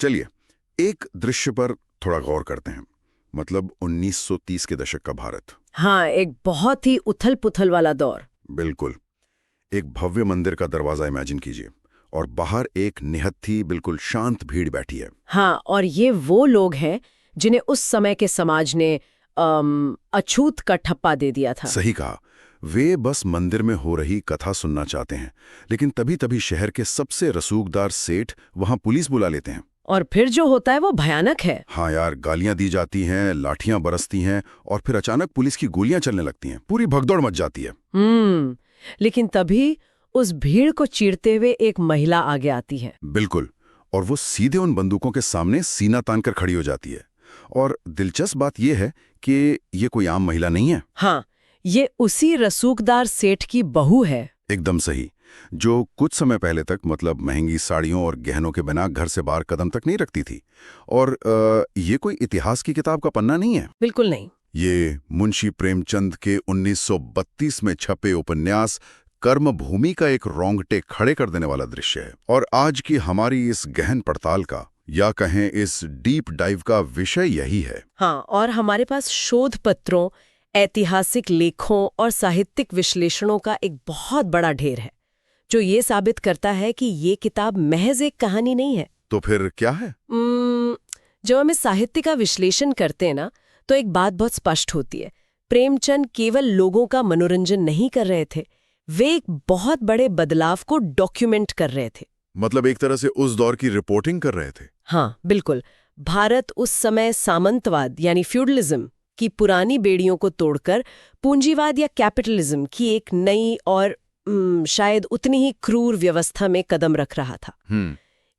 चलिए एक दृश्य पर थोड़ा गौर करते हैं। मतलब 1930 के दशक का भारत। हाँ, एक बहुत ही उथल पुथल वाला दौर। बिल्कुल। एक भव्य मंदिर का दरवाजा इमेजिन कीजिए और बाहर एक निहत्थी बिल्कुल शांत भीड़ बैठी है। हाँ, और ये वो लोग हैं जिन्हें उस समय के समाज ने अछूत का ठप्पा दे दिया था। सही कहा। वे बस मंदिर में हो रही कथा सुनना चाहते हैं, लेकिन तभी तभी शहर के सबसे रसूखदार सेठ वहां पुलिस बुला लेते हैं। और फिर जो होता है वो भयानक है। हाँ यार, गालियां दी जाती हैं, लाठियां बरसती हैं और फिर अचानक पुलिस की गोलियां चलने लगती हैं। पूरी भगदौड़ मच जाती है। लेकिन तभी उस भीड़ को चीरते हुए एक महिला आगे आती है। बिल्कुल। और वो सीधे उन बंदूकों के सामने सीना तान कर खड़ी हो जाती है। और दिलचस्प बात यह है कि ये कोई आम महिला नहीं है। हाँ, ये उसी रसूखदार सेठ की बहू है। एकदम सही। जो कुछ समय पहले तक मतलब महंगी साड़ियों और गहनों के बिना घर से बाहर कदम तक नहीं रखती थी। और ये कोई इतिहास की किताब का पन्ना नहीं है। बिल्कुल नहीं। ये मुंशी प्रेमचंद के 1932 में छपे उपन्यास कर्मभूमि का एक रोंगटे खड़े कर देने वाला दृश्य है। और आज की हमारी इस गहन पड़ताल का, या कहें इस डीप डाइव का विषय यही है। हाँ, और हमारे पास शोध पत्रों, ऐतिहासिक लेखों और साहित्यिक विश्लेषणों का एक बहुत बड़ा ढेर है, जो ये साबित करता है कि ये किताब महज एक कहानी नहीं है। तो फिर क्या है? जब हम इस साहित्य का विश्लेषण करते हैं ना, तो एक बात बहुत स्पष्ट होती है। प्रेमचंद केवल लोगों का मनोरंजन नहीं कर रहे थे, वे एक बहुत बड़े बदलाव को डॉक्यूमेंट कर रहे थे। मतलब एक तरह से उस दौर की रिपोर्टिंग कर रहे थे। हाँ, बिल्कुल। भारत उस समय सामंतवाद यानी फ्यूडलिज्म की पुरानी बेड़ियों को तोड़कर पूंजीवाद या कैपिटलिज्म की एक नई और शायद उतनी ही क्रूर व्यवस्था में कदम रख रहा था।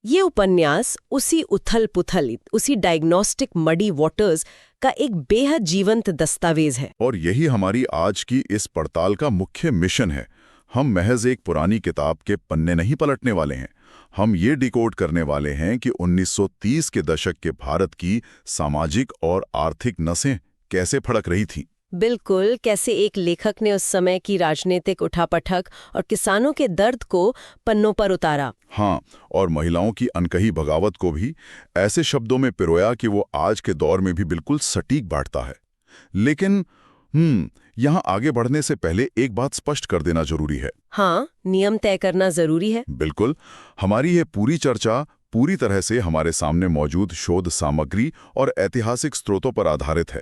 ये उपन्यास उसी उथल पुथल, उसी डायग्नोस्टिक मडी वाटर्स का एक बेहद जीवंत दस्तावेज है। और यही हमारी आज की इस पड़ताल का मुख्य मिशन है। हम महज एक पुरानी किताब के पन्ने नहीं पलटने वाले हैं। हम ये डिकोड करने वाले हैं कि 1930 के दशक के भारत की सामाजिक और आर्थिक नसें कैसे फड़क रही थीं। बिल्कुल, कैसे एक लेखक ने उस समय की राजनीतिक उठापटक और किसानों के दर्द को पन्नों पर उतारा। हाँ, और महिलाओं की अनकही बगावत को भी ऐसे शब्दों में पिरोया कि वो आज के दौर में भी बिल्कुल सटीक बैठता है। लेकिन यहाँ आगे बढ़ने से पहले एक बात स्पष्ट कर देना जरूरी है। हाँ, नियम तय करना जरूरी है। बिल्कुल। हमारी ये पूरी चर्चा पूरी तरह से हमारे सामने मौजूद शोध सामग्री और ऐतिहासिक स्रोतों पर आधारित है।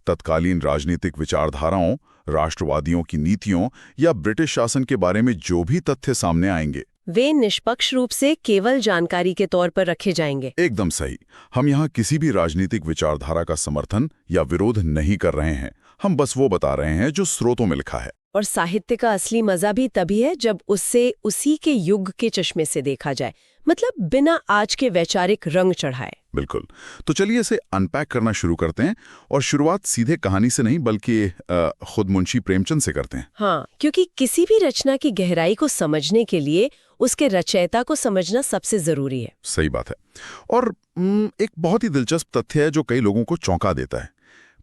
तत्कालीन राजनीतिक विचारधाराओं, राष्ट्रवादियों की नीतियों या ब्रिटिश शासन के बारे में जो भी तथ्य सामने आएंगे, वे निष्पक्ष रूप से केवल जानकारी के तौर पर रखे जाएंगे। एकदम सही। हम यहाँ किसी भी राजनीतिक विचारधारा का समर्थन या विरोध नहीं कर रहे हैं। हम बस वो बता रहे हैं जो स्रोतों में लिखा है। और साहित्य का असली मजा भी तभी है जब उससे उसी के युग के चश्मे से देखा जाए, मतलब बिना आज के वैचारिक रंग चढ़ाए। बिल्कुल। तो चलिए इसे अनपैक करना शुरू करते हैं और शुरुआत सीधे कहानी से नहीं बल्कि खुद मुंशी प्रेमचंद से करते हैं। हाँ, क्योंकि किसी भी रचना की गहराई को समझने के लिए उसके रचयिता को समझना सबसे जरूरी है। सही बात है। और एक बहुत ही दिलचस्प तथ्य है जो कई लोगों को चौंका देता है।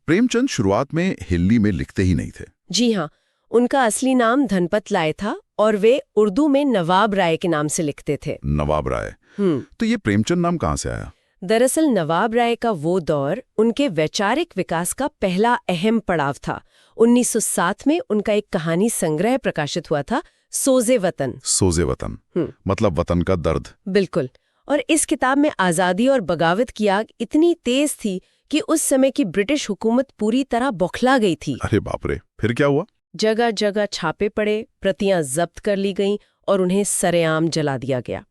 प्रेमचंद शुरुआत में हिंदी में लिखते ही नहीं थे। जी हाँ, उनका असली नाम धनपत राय था और वे उर्दू में नवाब राय के नाम से लिखते थे। नवाब राय। तो ये प्रेमचंद नाम कहाँ से आया? दरअसल नवाब राय का वो दौर उनके वैचारिक विकास का पहला अहम पड़ाव था। 1907 में उनका एक कहानी संग्रह प्रकाशित हुआ था, सोजे वतन। सोजे वतन मतलब वतन का दर्द। बिल्कुल। और इस किताब में आज़ादी और बगावत की आग इतनी तेज थी कि उस समय की ब्रिटिश हुकूमत पूरी तरह बौखला गई थी। अरे बाप रे, फिर क्या हुआ? जगह जगह छापे पड़े, प्रतियां जब्त कर ली गईं और उन्हें सरेआम जला दिया गया।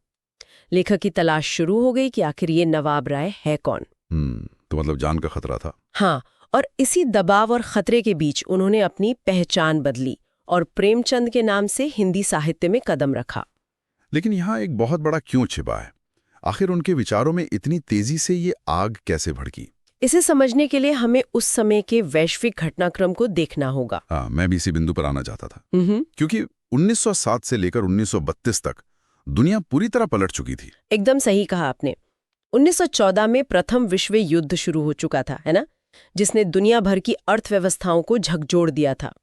लेखक की तलाश शुरू हो गई कि आखिर ये नवाब राय है कौन। तो मतलब जान का खतरा था। हाँ, और इसी दबाव और खतरे के बीच उन्होंने अपनी पहचान बदली और प्रेमचंद के नाम से हिंदी साहित्य में कदम रखा। लेकिन यहाँ एक बहुत बड़ा क्यों छिपा है। आखिर उनके विचारों में इतनी तेजी से ये आग कैसे भड़की? इसे समझने के लिए हमें उस समय के वैश्विक घटनाक्रम को देखना होगा। हाँ, मैं भी इसी बिंदु पर आना चाहता था। क्योंकि 1907 से लेकर 1932 तक दुनिया पूरी तरह पलट चुकी थी। एकदम सही कहा आपने। 1914 में प्रथम विश्व युद्ध शुरू हो चुका था, है ना, जिसने दुनिया भर की अर्थव्यवस्थाओं को झकझोर दिया था।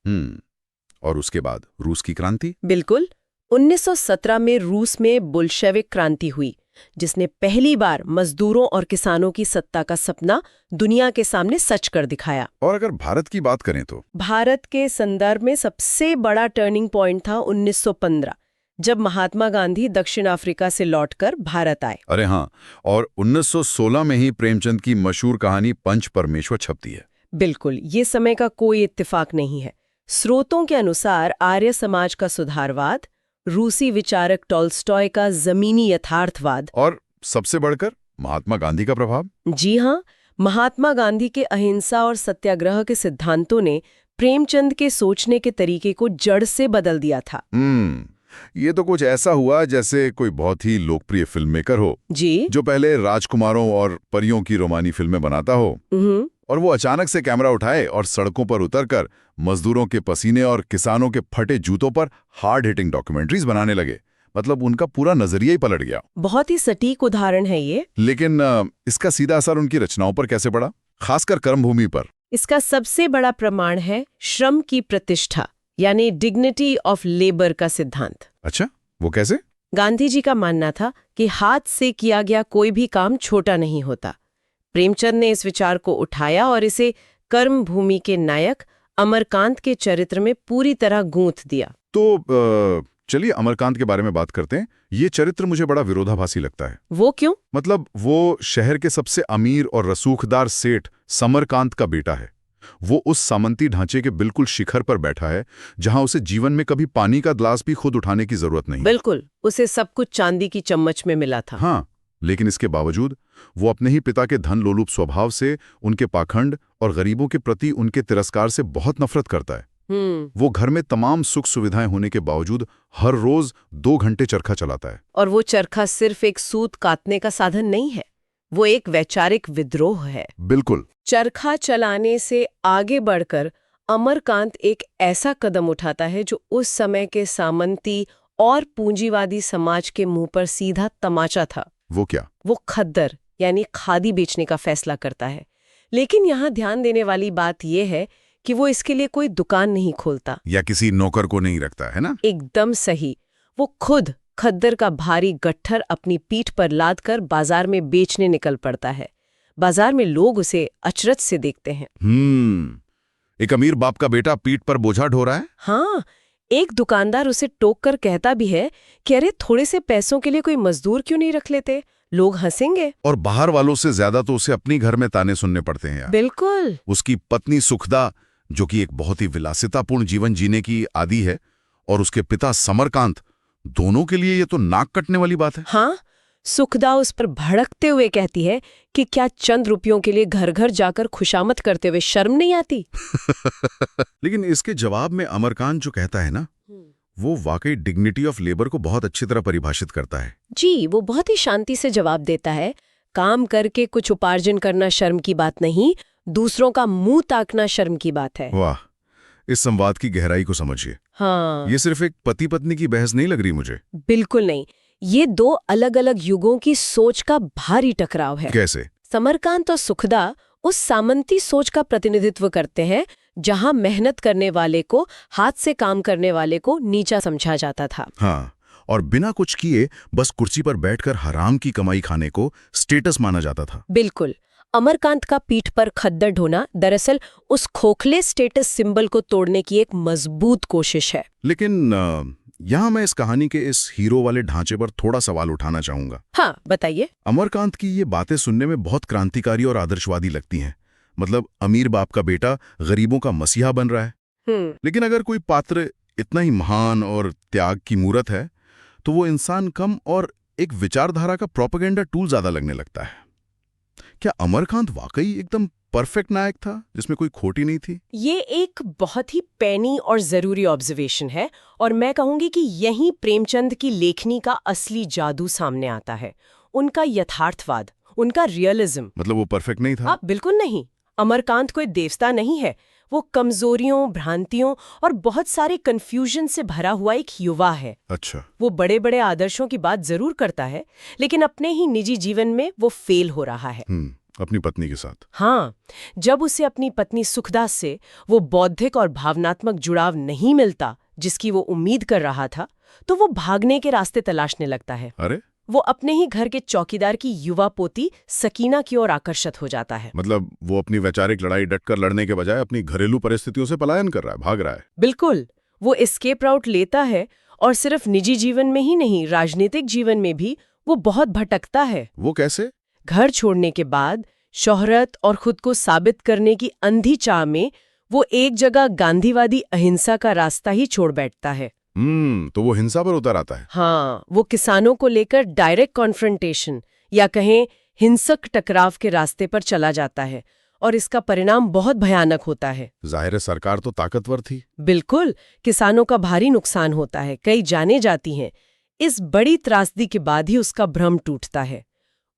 और उसके बाद रूस की क्रांति। बिल्कुल। 1917 में रूस में बोल्शेविक क्रांति हुई, जिसने पहली बार मजदूरों और किसानों की सत्ता का सपना दुनिया के सामने सच कर दिखाया। और अगर भारत की बात करें तो भारत के संदर्भ में सबसे बड़ा टर्निंग पॉइंट था 1915, जब महात्मा गांधी दक्षिण अफ्रीका से लौटकर भारत आए। अरे हाँ, और 1916 में ही प्रेमचंद की मशहूर कहानी पंच परमेश्वर छपती है। बिल्कुल, ये समय का कोई इत्तेफाक नहीं है। स्रोतों के अनुसार आर्य समाज का सुधारवाद, रूसी विचारक टॉल्स्टॉय का जमीनी यथार्थवाद और सबसे बढ़कर महात्मा गांधी का प्रभाव। जी हाँ, महात्मा गांधी के अहिंसा और सत्याग्रह के सिद्धांतों ने प्रेमचंद के सोचने के तरीके को जड़ से बदल दिया था। ये तो कुछ ऐसा हुआ जैसे कोई बहुत ही लोकप्रिय फिल्म मेकर हो जी, जो पहले राजकुमारों और परियों की रोमानी फिल्में बनाता हो, और वो अचानक से कैमरा उठाए और सड़कों पर उतरकर मजदूरों के पसीने और किसानों के फटे जूतों पर हार्ड हिटिंग डॉक्यूमेंट्रीज बनाने लगे। मतलब उनका पूरा नजरिया ही पलट गया। बहुत ही सटीक उदाहरण है ये। लेकिन इसका सीधा असर उनकी रचनाओं पर कैसे पड़ा, खासकर कर्मभूमि पर? इसका सबसे बड़ा प्रमाण है श्रम की प्रतिष्ठा, यानी डिग्निटी ऑफ लेबर का सिद्धांत। अच्छा, वो कैसे? गांधी जी का मानना था कि हाथ से किया गया कोई भी काम छोटा नहीं होता। प्रेमचंद ने इस विचार को उठाया और इसे कर्मभूमि के नायक अमरकांत के चरित्र में पूरी तरह गूंथ दिया। तो चलिए अमरकांत के बारे में बात करते हैं। ये चरित्र मुझे बड़ा विरोधाभासी लगता है। वो क्यों? मतलब वो शहर के सबसे अमीर और रसूखदार सेठ समरकांत का बेटा है। वो उस सामंती ढांचे के बिल्कुल शिखर पर बैठा है, जहां उसे जीवन में कभी पानी का ग्लास भी खुद उठाने की जरूरत नहीं। बिल्कुल, उसे सब कुछ चांदी की चम्मच में मिला था। हाँ, लेकिन इसके बावजूद वो अपने ही पिता के धन लोलुप स्वभाव से, उनके पाखंड और गरीबों के प्रति उनके तिरस्कार से बहुत नफरत करता है। वो घर में तमाम सुख सुविधाएं होने के बावजूद हर रोज 2 घंटे चरखा चलाता है। और वो चरखा सिर्फ एक सूत काटने का साधन नहीं है, वो एक वैचारिक विद्रोह है। बिल्कुल। चरखा चलाने से आगे बढ़कर अमरकांत एक ऐसा कदम उठाता है जो उस समय के सामंती और पूंजीवादी समाज के मुंह पर सीधा तमाचा था। वो क्या? वो खद्दर यानी खादी बेचने का फैसला करता है। लेकिन यहाँ ध्यान देने वाली बात यह है कि वो इसके लिए कोई दुकान नहीं खोलता या किसी नौकर को नहीं रखता है ना। एकदम सही, वो खुद खद्दर का भारी गट्ठर अपनी पीठ पर लाद कर बाजार में बेचने निकल पड़ता है। बाजार में लोग उसे अचरज से देखते हैं। एक अमीर बाप का बेटा पीठ पर बोझा ढो रहा है। हाँ, एक दुकानदार उसे टोक कर कहता भी है कि अरे थोड़े से पैसों के लिए कोई मजदूर क्यों नहीं रख लेते, लोग हंसेंगे। और बाहर वालों से ज्यादा तो उसे अपनी घर में ताने सुनने पड़ते हैं यार। बिल्कुल। उसकी पत्नी सुखदा, जो कि एक बहुत ही विलासितापूर्ण जीवन जीने की आदी है, और उसके पिता समरकांत, दोनों के लिए ये तो नाक कटने वाली बात है। हाँ, सुखदा उस पर भड़कते हुए कहती है कि क्या चंद रुपयों के लिए घर घर जाकर खुशामद करते हुए शर्म नहीं आती। लेकिन इसके जवाब में अमरकांत जो कहता है ना, वो वाकई डिग्निटी ऑफ लेबर को बहुत अच्छी तरह परिभाषित करता है। जी, वो बहुत ही शांति से जवाब देता है, काम करके कुछ उपार्जन करना शर्म की बात नहीं, दूसरों का मुंह ताकना शर्म की बात है। वाह, इस संवाद की गहराई को समझिए। हाँ, ये सिर्फ एक पति पत्नी की बहस नहीं लग रही मुझे। बिल्कुल नहीं, ये दो अलग अलग युगों की सोच का भारी टकराव है। कैसे? समरकांत और सुखदा उस सामंती सोच का प्रतिनिधित्व करते हैं जहां मेहनत करने वाले को, हाथ से काम करने वाले को नीचा समझा जाता था। हाँ, और बिना कुछ किए बस कुर्सी पर बैठकर हराम की कमाई खाने को स्टेटस माना जाता था। बिल्कुल। अमरकांत का पीठ पर खद्दर ढोना दरअसल उस खोखले स्टेटस सिंबल को तोड़ने की एक मजबूत कोशिश है। लेकिन यहाँ मैं इस कहानी के इस हीरो वाले ढांचे पर थोड़ा सवाल उठाना चाहूंगा। हाँ, बताइए। अमरकांत की ये बातें सुनने में बहुत क्रांतिकारी और आदर्शवादी लगती हैं। मतलब अमीर बाप का बेटा गरीबों का मसीहा बन रहा है। लेकिन अगर कोई पात्र इतना ही महान और त्याग की मूरत है, तो वो इंसान कम और एक विचारधारा का प्रोपेगेंडा टूल ज्यादा लगने लगता है। क्या अमरकांत वाकई एकदम परफेक्ट नायक था जिसमें कोई खोटी नहीं थी? ये एक बहुत ही पैनी और जरूरी ऑब्जर्वेशन है, और मैं कहूंगी कि यहीं प्रेमचंद की लेखनी का असली जादू सामने आता है। उनका यथार्थवाद, उनका रियलिज्म। मतलब वो परफेक्ट नहीं था? बिल्कुल नहीं। अमरकांत कोई देवता नहीं है, वो कमजोरियों, भ्रांतियों और बहुत सारे कंफ्यूजन से भरा हुआ एक युवा है। अच्छा। वो बड़े बड़े आदर्शों की बात जरूर करता है, लेकिन अपने ही निजी जीवन में वो फेल हो रहा है। अपनी पत्नी के साथ। हाँ, जब उसे अपनी पत्नी सुखदा से वो बौद्धिक और भावनात्मक जुड़ाव नहीं मिलता जिसकी वो उम्मीद कर रहा था, तो वो भागने के रास्ते तलाशने लगता है। अरे वो अपने ही घर के चौकीदार की युवा पोती सकीना की ओर आकर्षित हो जाता है। मतलब वो अपनी वैचारिक लड़ाई डटकर लड़ने के बजाय अपनी घरेलू परिस्थितियों से पलायन कर रहा है, भाग रहा है। बिल्कुल, वो एस्केप राउट लेता है और सिर्फ निजी जीवन में ही नहीं, राजनीतिक जीवन में भी वो बहुत भटकता है। वो कैसे? घर छोड़ने के बाद शोहरत और खुद को साबित करने की अंधी चाह में वो एक जगह गांधीवादी अहिंसा का रास्ता ही छोड़ बैठता है। तो वो हिंसा पर उतर आता है। हाँ, वो किसानों को लेकर डायरेक्ट कॉन्फ्रंटेशन या कहें हिंसक टकराव के रास्ते पर चला जाता है और इसका परिणाम बहुत भयानक होता है। जाहिर है सरकार तो ताकतवर थी। बिल्कुल, किसानों का भारी नुकसान होता है, कई जानें जाती हैं। इस बड़ी त्रासदी के बाद ही उसका भ्रम टूटता है।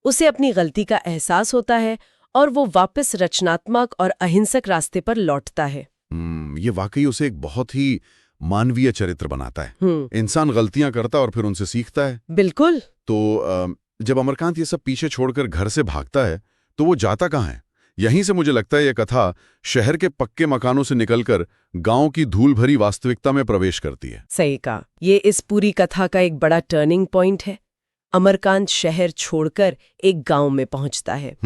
उसे अपनी गलती का एहसास होता है और वो वापस रचनात्मक और अहिंसक रास्ते पर लौटता है। ये वाकई उसे एक बहुत ही मानवीय चरित्र बनाता है। इंसान गलतियां करता और फिर उनसे सीखता है। बिल्कुल। तो जब अमरकांत ये सब पीछे छोड़कर घर से भागता है तो वो जाता कहाँ है? यहीं से मुझे लगता है ये कथा शहर के पक्के मकानों से निकलकर गांव की धूल भरी वास्तविकता में प्रवेश करती है। सही कहा। ये इस पूरी कथा का एक बड़ा टर्निंग पॉइंट है। अमरकांत शहर छोड़कर एक गांव में पहुंचता है।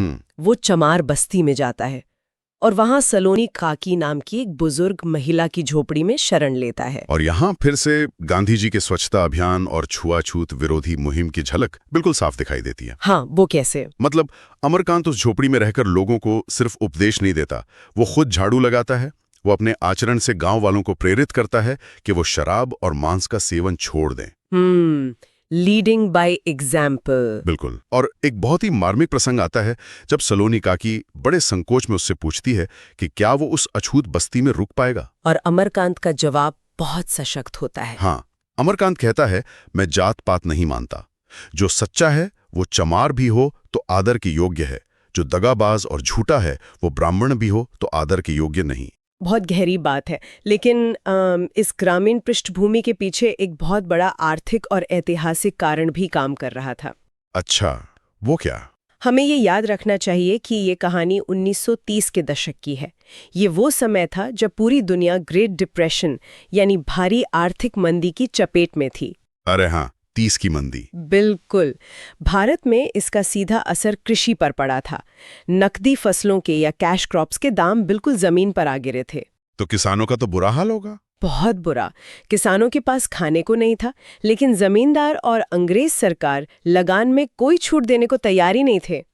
वो चमार बस्ती में जाता है और वहां सलोनी काकी नाम की एक बुजुर्ग महिला की झोपड़ी में शरण लेता है। और यहाँ फिर से गांधी जी के स्वच्छता अभियान और छुआछूत विरोधी मुहिम की झलक बिल्कुल साफ दिखाई देती है। हाँ, वो कैसे? मतलब अमरकांत उस झोपड़ी में रहकर लोगों को सिर्फ उपदेश नहीं देता, वो खुद झाड़ू लगाता है। वो अपने आचरण से गांव वालों को प्रेरित करता है कि वो शराब और मांस का सेवन छोड़ दें। Leading by example. बिल्कुल। और एक बहुत ही मार्मिक प्रसंग आता है जब सलोनी काकी बड़े संकोच में उससे पूछती है कि क्या वो उस अछूत बस्ती में रुक पाएगा। और अमरकांत का जवाब बहुत सशक्त होता है। हाँ, अमरकांत कहता है, मैं जात पात नहीं मानता। जो सच्चा है वो चमार भी हो तो आदर के योग्य है, जो दगाबाज और झूठा है वो ब्राह्मण भी हो तो आदर के योग्य नहीं। बहुत गहरी बात है, लेकिन इस ग्रामीण पृष्ठभूमि के पीछे एक बहुत बड़ा आर्थिक और ऐतिहासिक कारण भी काम कर रहा था। अच्छा, वो क्या? हमें ये याद रखना चाहिए कि ये कहानी 1930 के दशक की है। ये वो समय था जब पूरी दुनिया ग्रेट डिप्रेशन यानी भारी आर्थिक मंदी की चपेट में थी। अरे हाँ, 30 की मंदी। बिल्कुल। भारत में इसका सीधा असर कृषि पर पड़ा था। नकदी फसलों के या कैश क्रॉप्स के दाम बिल्कुल जमीन पर आ गिरे थे। तो किसानों का तो बुरा हाल होगा। बहुत बुरा। किसानों के पास खाने को नहीं था, लेकिन जमींदार और अंग्रेज सरकार लगान में कोई छूट देने को तैयार ही नहीं थे।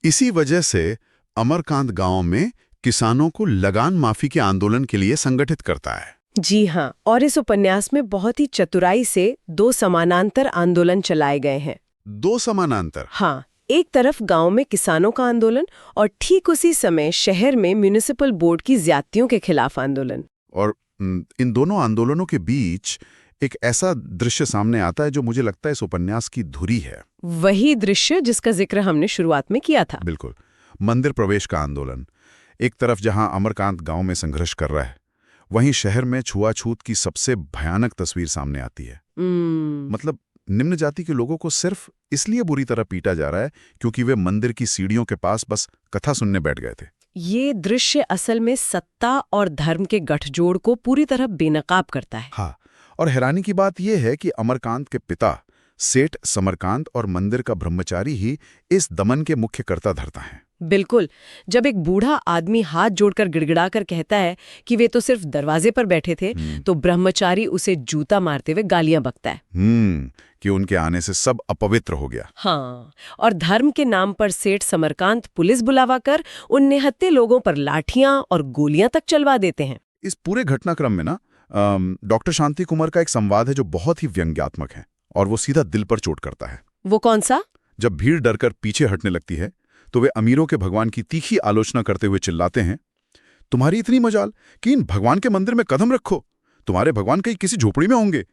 इसी वजह से अमरकांत गांव में किसानों को लगान माफी के आंदोलन के लिए संगठित करता है। जी हाँ, और इस उपन्यास में बहुत ही चतुराई से 2 समानांतर आंदोलन चलाए गए हैं। 2 समानांतर? हाँ, एक तरफ गांव में किसानों का आंदोलन और ठीक उसी समय शहर में म्युनिसिपल बोर्ड की ज्यादतियों के खिलाफ आंदोलन। और इन दोनों आंदोलनों के बीच एक ऐसा दृश्य सामने आता है जो मुझे लगता है इस उपन्यास की धुरी है। वही दृश्य जिसका जिक्र हमने शुरुआत में किया था। बिल्कुल। मंदिर प्रवेश का आंदोलन। एक तरफ जहां अमरकांत गांव में संघर्ष कर रहा है, वहीं शहर में छुआछूत की सबसे भयानक तस्वीर सामने आती है। मतलब निम्न जाति के लोगों को सिर्फ इसलिए बुरी तरह पीटा जा रहा है क्योंकि वे मंदिर की सीढ़ियों के पास बस कथा सुनने बैठ गए थे। ये दृश्य असल में सत्ता और धर्म के गठजोड़ को पूरी तरह बेनकाब करता है। हाँ, और हैरानी की बात यह है कि अमरकांत के पिता सेठ समरकांत और मंदिर का ब्रह्मचारी ही इस दमन के मुख्य कर्ता धर्ता हैं। बिल्कुल। जब एक बूढ़ा आदमी हाथ जोड़कर गिड़गिड़ाकर कहता है कि वे तो सिर्फ दरवाजे पर बैठे थे, तो ब्रह्मचारी उसे जूता मारते हुए गालियां बकता है कि उनके आने से सब अपवित्र हो गया। हाँ, और धर्म के नाम पर सेठ समरकांत पुलिस बुलावा कर उन निहत्थे लोगों पर लाठियां और गोलियां तक चलवा देते हैं। इस पूरे घटनाक्रम में ना डॉक्टर शांति कुमार का एक संवाद है जो बहुत ही व्यंग्यात्मक है और वो सीधा दिल पर चोट करता है। वो कौन सा? जब भीड़ डरकर पीछे हटने लगती है तो वे अमीरों के भगवान की तीखी आलोचना करते हुए चिल्लाते हैं, तुम्हारी इतनी मजाल कि इन भगवान के मंदिर में कदम रखो, तुम्हारे भगवान कहीं किसी झोपड़ी में होंगे।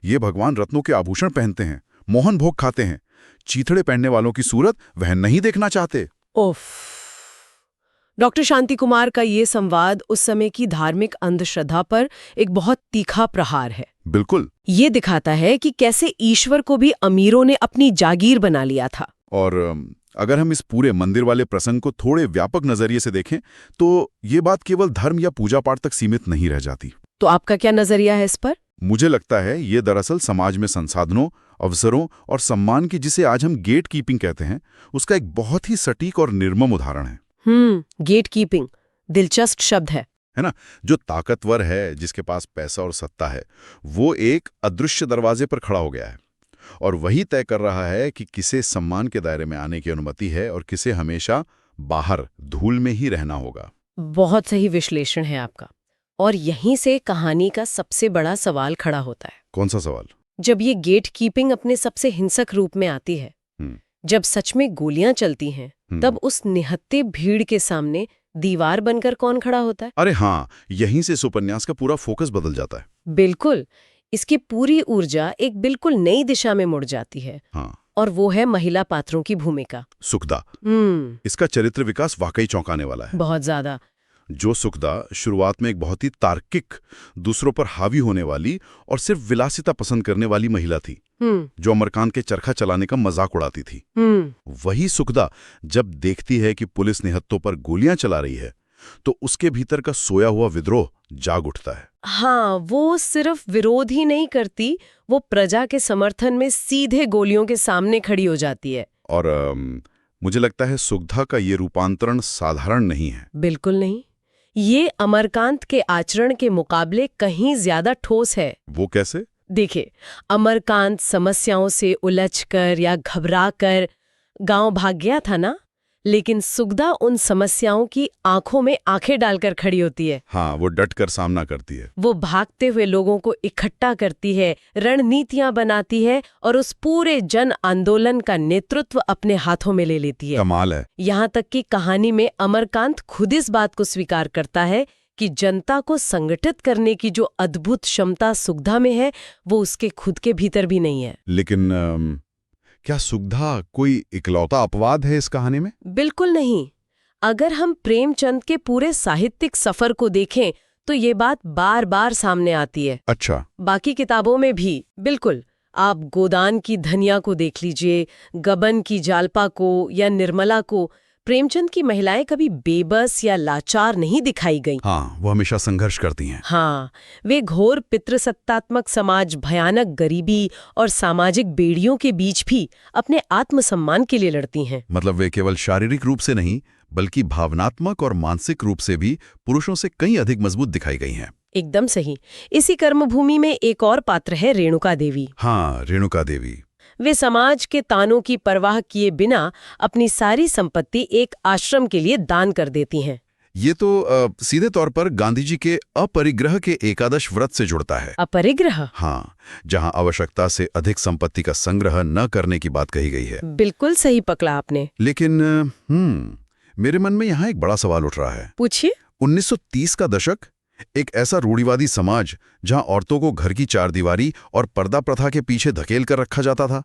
ये भगवान रत्नों के आभूषण पहनते हैं, मोहन भोग खाते हैं, चीथड़े पहनने वालों की सूरत वह नहीं देखना चाहते। ओफ। डॉक्टर शांति कुमार का ये संवाद उस समय की धार्मिक अंधश्रद्धा पर एक बहुत तीखा प्रहार है। बिल्कुल। ये दिखाता है कि कैसे ईश्वर को भी अमीरों ने अपनी जागीर बना लिया था। और अगर हम इस पूरे मंदिर वाले प्रसंग को थोड़े व्यापक नजरिए से देखें तो ये बात केवल धर्म या पूजा पाठ तक सीमित नहीं रह जाती। तो आपका क्या नजरिया है इस पर? मुझे लगता है ये दरअसल समाज में संसाधनों अवसरों और सम्मान की, जिसे आज हम गेट कीपिंग कहते हैं, उसका एक बहुत ही सटीक और निर्मम उदाहरण है। गेट कीपिंग दिलचस्प शब्द है ना? जो ताकतवर है, जिसके पास पैसा और सत्ता है, वो एक अदृश्य दरवाजे पर खड़ा हो गया है और वही तय कर रहा है कि किसे सम्मान के दायरे में आने की अनुमति है और किसे हमेशा बाहर धूल में ही रहना होगा। बहुत सही विश्लेषण है आपका। और यहीं से कहानी का सबसे बड़ा सवाल खड़ा होता है। कौन सा सवाल? जब ये गेट कीपिंग अपने सबसे हिंसक रूप में आती है, जब सच में गोलियां चलती हैं, तब उस निहत्थे भीड़ के सामने दीवार बनकर कौन खड़ा होता है? अरे हाँ, यहीं से इस उपन्यास का पूरा फोकस बदल जाता है। बिल्कुल, इसकी पूरी ऊर्जा एक बिल्कुल नई दिशा में मुड़ जाती है। हाँ। और वो है महिला पात्रों की भूमिका। सुखदा। इसका चरित्र विकास वाकई चौंकाने वाला है। बहुत ज्यादा। जो सुखदा शुरुआत में एक बहुत ही तार्किक, दूसरों पर हावी होने वाली और सिर्फ विलासिता पसंद करने वाली महिला थी, जो अमरकांत के चरखा चलाने का मजाक उड़ाती थी, वही सुखदा जब देखती है कि पुलिस निहत्थों पर गोलियां चला रही है, तो उसके भीतर का सोया हुआ विद्रोह जाग उठता है। हाँ, वो सिर्फ विरोध ही नहीं करती, वो प्रजा के समर्थन में सीधे गोलियों के सामने खड़ी हो जाती है। और मुझे लगता है सुखदा का ये रूपांतरण साधारण नहीं है। बिल्कुल नहीं। ये अमरकांत के आचरण के मुकाबले कहीं ज्यादा ठोस है। वो कैसे? देखिए, अमरकांत समस्याओं से उलझकर या घबराकर गांव भाग गया था ना, लेकिन सुखदा उन समस्याओं की आंखों में आंखें डालकर खड़ी होती है। हाँ, वो डटकर सामना करती है। वो भागते हुए लोगों को इकट्ठा करती है, रणनीतियां बनाती है और उस पूरे जन आंदोलन का नेतृत्व अपने हाथों में ले लेती है। कमाल है। यहाँ तक कि कहानी में अमरकांत खुद इस बात को स्वीकार करता है कि जनता को संगठित करने की जो अद्भुत क्षमता सुखदा में है, वो उसके खुद के भीतर भी नहीं है। लेकिन क्या सुखदा कोई इकलौता अपवाद है इस कहानी में? बिल्कुल नहीं। अगर हम प्रेमचंद के पूरे साहित्यिक सफर को देखें तो ये बात बार बार सामने आती है। अच्छा। बाकी किताबों में भी। बिल्कुल। आप गोदान की धनिया को देख लीजिए, गबन की जालपा को या निर्मला को। प्रेमचंद की महिलाएं कभी बेबस या लाचार नहीं दिखाई गईं। हाँ, वो हमेशा संघर्ष करती हैं। हाँ, वे घोर पितृसत्तात्मक समाज, भयानक गरीबी और सामाजिक बेड़ियों के बीच भी अपने आत्मसम्मान के लिए लड़ती हैं। मतलब वे केवल शारीरिक रूप से नहीं, बल्कि भावनात्मक और मानसिक रूप से भी पुरुषों से कहीं अधिक मजबूत दिखाई गई हैं। एकदम सही। इसी कर्मभूमि में एक और पात्र है रेणुका देवी। हाँ, रेणुका देवी। वे समाज के तानों की परवाह किए बिना अपनी सारी संपत्ति एक आश्रम के लिए दान कर देती हैं। ये तो सीधे तौर पर गांधी जी के अपरिग्रह के एकादश व्रत से जुड़ता है। अपरिग्रह? हाँ, जहां आवश्यकता से अधिक संपत्ति का संग्रह न करने की बात कही गई है। बिल्कुल सही पकड़ा आपने। लेकिन मेरे मन में यहाँ एक बड़ा सवाल उठ रहा है। पूछिए। 1930 का दशक, एक ऐसा रूढ़िवादी समाज जहां औरतों को घर की चारदीवारी और पर्दा प्रथा के पीछे धकेल कर रखा जाता था।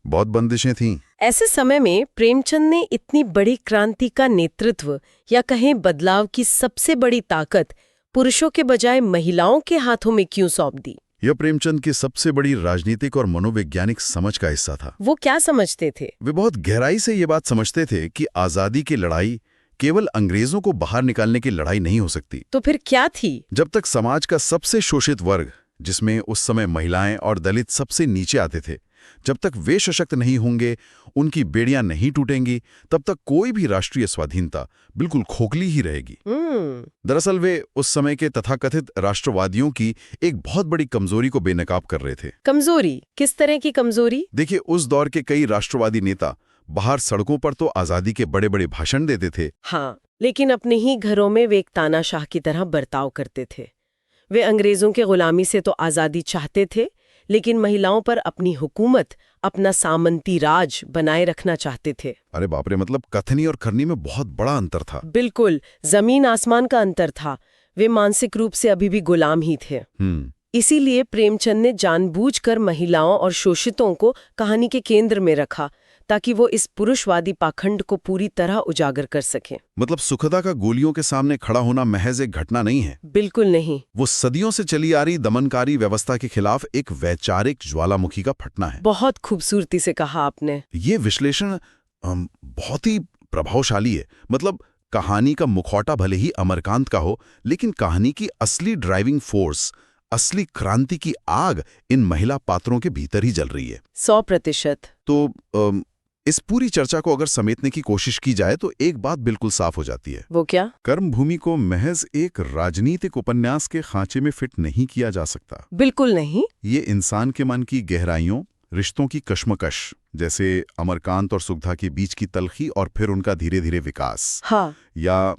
बहुत बंदिशें थीं। ऐसे समय में प्रेमचंद ने इतनी बड़ी क्रांति का नेतृत्व या कहें बदलाव की सबसे बड़ी ताकत पुरुषों के बजाय महिलाओं के हाथों में क्यों सौंप दी? यह प्रेमचंद की सबसे बड़ी राजनीतिक और मनोवैज्ञानिक समझ का हिस्सा था। वो क्या समझते थे? वे बहुत गहराई से ये बात समझते थे कि आजादी की लड़ाई केवल अंग्रेजों को बाहर निकालने की लड़ाई नहीं हो सकती। तो फिर क्या थी? जब तक समाज का सबसे शोषित वर्ग, जिसमें उस समय महिलाएं और दलित सबसे नीचे आते थे, जब तक वे सशक्त नहीं होंगे, उनकी बेड़ियां नहीं टूटेंगी, तब तक कोई भी राष्ट्रीय स्वाधीनता बिल्कुल खोखली ही रहेगी। दरअसल वे उस समय के तथाकथित राष्ट्रवादियों की एक बहुत बड़ी कमजोरी को बेनकाब कर रहे थे। कमजोरी? किस तरह की कमजोरी? देखिए, उस दौर के कई राष्ट्रवादी नेता बाहर सड़कों पर तो आजादी के बड़े बड़े भाषण देते थे। हाँ, लेकिन अपने ही घरों में वे एक तानाशाह की तरह बर्ताव करते थे। वे अंग्रेजों के गुलामी से तो आजादी चाहते थे, लेकिन महिलाओं पर अपनी हुकूमत, अपना सामंती राज बनाए रखना चाहते थे। अरे बाप रे, मतलब कथनी और करनी में बहुत बड़ा अंतर था। बिल्कुल, जमीन आसमान का अंतर था। वे मानसिक रूप से अभी भी गुलाम ही थे। इसीलिए प्रेमचंद ने जानबूझकर महिलाओं और शोषितों को कहानी के केंद्र में रखा, ताकि वो इस पुरुषवादी पाखंड को पूरी तरह उजागर कर सकें। मतलब सुखदा का गोलियों के सामने खड़ा होना महज एक घटना नहीं है। बिल्कुल नहीं। वो सदियों से चली आ रही दमनकारी व्यवस्था के खिलाफ एक वैचारिक ज्वालामुखी का फटना है। बहुत खूबसूरती से कहा आपने। ये विश्लेषण बहुत ही प्रभावशाली है। मतलब कहानी का मुखौटा भले ही अमरकांत का हो, लेकिन कहानी की असली ड्राइविंग फोर्स असली क्रांति की आग इन महिला पात्रों के भीतर ही जल रही है। 100%। तो इस पूरी चर्चा को अगर समेटने की कोशिश की जाए तो एक बात बिल्कुल साफ हो जाती है। वो क्या? कर्मभूमि को महज एक राजनीतिक उपन्यास के खांचे में फिट नहीं किया जा सकता। बिल्कुल नहीं। ये इंसान के मन की गहराइयों, रिश्तों की कश्मकश, जैसे अमरकांत और सुगधा के बीच की तलखी और फिर उनका धीरे धीरे विकास, हाँ। या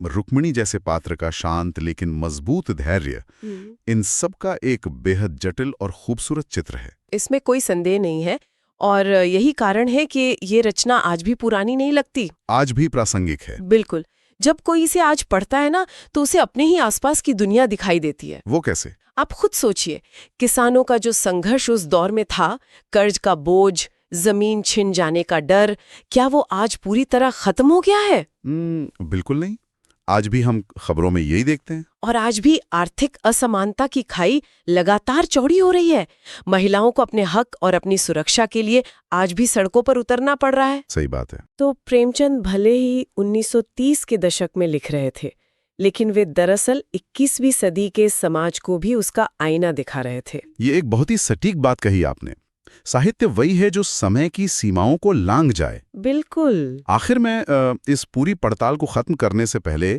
रुक्मिणी जैसे पात्र का शांत लेकिन मजबूत धैर्य, इन सब का एक बेहद जटिल और खूबसूरत चित्र है। इसमें कोई संदेह नहीं है, और यही कारण है कि ये रचना आज भी पुरानी नहीं लगती, आज भी प्रासंगिक है। बिल्कुल। जब कोई इसे आज पढ़ता है ना, तो उसे अपने ही आसपास की दुनिया दिखाई देती है। वो कैसे? आप खुद सोचिए, किसानों का जो संघर्ष उस दौर में था, कर्ज का बोझ, जमीन छिन जाने का डर, क्या वो आज पूरी तरह खत्म हो गया है? बिल्कुल नहीं। आज भी हम खबरों में यही देखते हैं। और आज भी आर्थिक असमानता की खाई लगातार चौड़ी हो रही है। महिलाओं को अपने हक और अपनी सुरक्षा के लिए आज भी सड़कों पर उतरना पड़ रहा है। सही बात है। तो प्रेमचंद भले ही 1930 के दशक में लिख रहे थे, लेकिन वे दरअसल 21वीं सदी के समाज को भी उसका आईना दिखा रहे थे। ये एक बहुत ही सटीक बात कही आपने। साहित्य वही है जो समय की सीमाओं को लांघ जाए। बिल्कुल। आखिर में इस पूरी पड़ताल को खत्म करने से पहले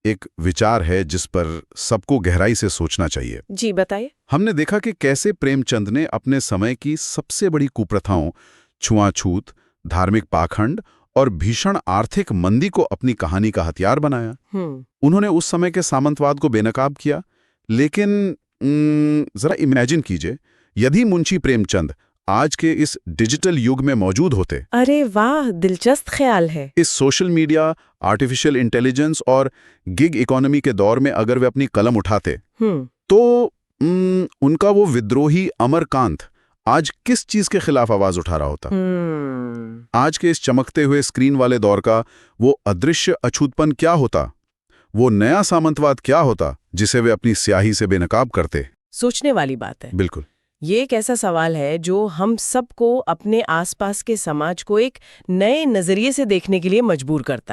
एक विचार है जिस पर सबको गहराई से सोचना चाहिए। जी बताइए। हमने देखा कि कैसे प्रेमचंद ने अपने समय की सबसे बड़ी कुप्रथाओं, छुआछूत, धार्मिक पाखंड और भीषण आर्थिक मंदी को अपनी कहानी का हथियार बनाया। उन्होंने उस समय के सामंतवाद को बेनकाब किया, लेकिन जरा इमेजिन कीजिए, यदि मुंशी प्रेमचंद आज के इस डिजिटल युग में मौजूद होते। अरे वाह, दिलचस्प ख्याल है। इस सोशल मीडिया, आर्टिफिशियल इंटेलिजेंस और गिग इकोनॉमी के दौर में अगर वे अपनी कलम उठाते, तो उनका वो विद्रोही अमरकांत आज किस चीज के खिलाफ आवाज उठा रहा होता? आज के इस चमकते हुए स्क्रीन वाले दौर का वो अदृश्य अछूतपन क्या होता? वो नया सामंतवाद क्या होता जिसे वे अपनी स्याही से बेनकाब करते? सोचने वाली बात है। बिल्कुल। ये एक ऐसा सवाल है जो हम सबको अपने आसपास के समाज को एक नए नजरिए से देखने के लिए मजबूर करता है।